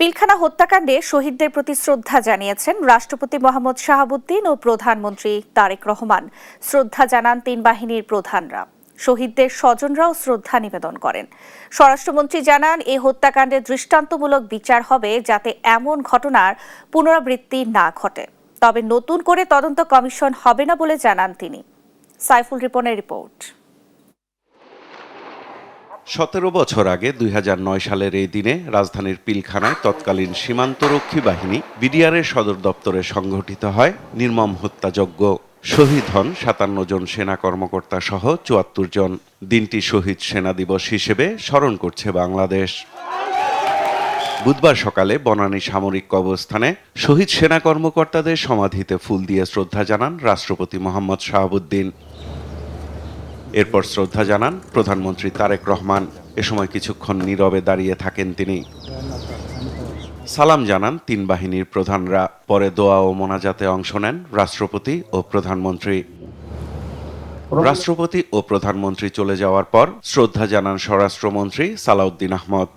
পিলখানা হত্যাকাণ্ডে শহীদদের প্রতি শ্রদ্ধা জানিয়েছেন রাষ্ট্রপতি মোহাম্মদ শাহাবুদ্দিন ও প্রধানমন্ত্রী তারেক রহমান। শ্রদ্ধা জানান তিন বাহিনীর প্রধানরা। শহীদদের স্বজনরাও শ্রদ্ধা নিবেদন করেন। স্বরাষ্ট্রমন্ত্রী জানান, এই হত্যাকাণ্ডে দৃষ্টান্তমূলক বিচার হবে যাতে এমন ঘটনার পুনরাবৃত্তি না ঘটে। তবে নতুন করে তদন্ত কমিশন হবে না বলে জানান তিনি। সাইফুল রিপনের রিপোর্ট। ১৭ বছর আগে ২০০৯ সালের এই দিনে রাজধানীর পিলখানায় তৎকালীন সীমান্তরক্ষী বাহিনী বিডিআরের সদর দপ্তরে সংঘটিত হয় নির্মম হত্যাযজ্ঞ। শহীদ হন ৫৭ জন সেনা কর্মকর্তা সহ ৭৪ জন। দিনটি শহীদ সেনা দিবস হিসেবে স্মরণ করছে বাংলাদেশ। বুধবার সকালে বনানী সামরিক কবরস্থানে শহীদ সেনা কর্মকর্তাদের সমাধিতে ফুল দিয়ে শ্রদ্ধা জানান রাষ্ট্রপতি মোহাম্মদ শাহাবুদ্দিন। এরপর শ্রদ্ধা জানান প্রধানমন্ত্রী তারেক রহমান। এ সময় কিছুক্ষণ নীরবে দাঁড়িয়ে থাকেন তিনি। সালাম জানান তিন বাহিনীর প্রধানরা। পরে দোয়া ও মোনাজাতে অংশ নেন রাষ্ট্রপতি ও প্রধানমন্ত্রী। রাষ্ট্রপতি ও প্রধানমন্ত্রী চলে যাওয়ার পর শ্রদ্ধা জানান স্বরাষ্ট্রমন্ত্রী সালাউদ্দিন আহমদ।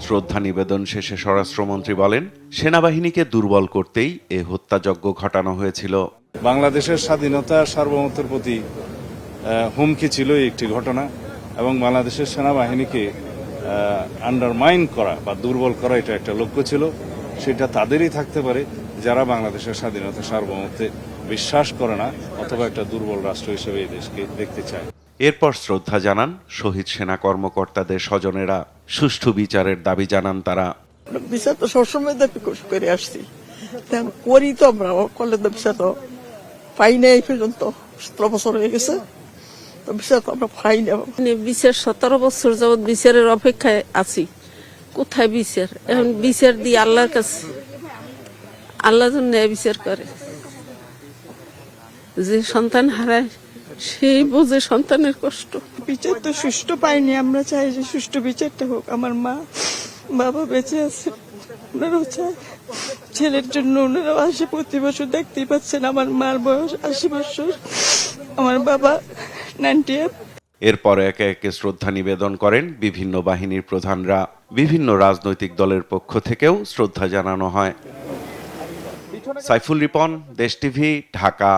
শ্রদ্ধা নিবেদন শেষে স্বরাষ্ট্রমন্ত্রী বলেন, সেনাবাহিনীকে দুর্বল করতেই এ হত্যাযজ্ঞ ঘটানো হয়েছিল। বাংলাদেশের স্বাধীনতা সার্বভৌমত্বের প্রতি হুমকি ছিল একটি ঘটনা, এবং বাংলাদেশের সেনাবাহিনীকে আন্ডারমাইন করা বা দুর্বল করা এটা একটা লক্ষ্য ছিল। সেটা তাদেরই থাকতে পারে যারা বাংলাদেশের স্বাধীনতা সার্বভৌমত্বে বিশ্বাস করে না অথবা একটা দুর্বল রাষ্ট্র হিসেবে এই দেশকে দেখতে চায়। এরপর শ্রদ্ধা জানান শহীদ সেনা কর্মকর্তাদের স্বজনেরা। সুষ্ঠু বিচারের দাবি জানান তারা। বিচার তো সবসময় দাবি করে আসছি, করি তো আমরা করলে তো বিচার তো পাই না। এই পর্যন্ত ১৭ বছর হয়ে গেছে, তো বিচার তো আমরা পাই না। বিচার ১৭ বছর যাবৎ বিচারের অপেক্ষায় আছি। কোথায় বিচার? এখন বিচার দিয়ে আল্লাহর কাছে, আল্লাহ ন্যায় বিচার করে। যে সন্তান হারায় সেই বোঝে সন্তানের কষ্ট। বিচার তো সুষ্ঠু পাইনি, আমরা চাই যে সুষ্ঠু বিচারটা হোক। আমার মা বাবা বেঁচে আছে, ওনারাও চায় ছেলের জন্য। ওনারাও আসে প্রতি বছর, দেখতেই পাচ্ছেন আমার মার বয়স ৮০ বছর, আমার বাবা 98। এরপর একে একে শ্রদ্ধা নিবেদন করেন বিভিন্ন বাহিনীর প্রধানরা। বিভিন্ন রাজনৈতিক দলের পক্ষ থেকেও শ্রদ্ধা জানানো হয়। সাইফুল রিপন, দেশ টিভি, ঢাকা।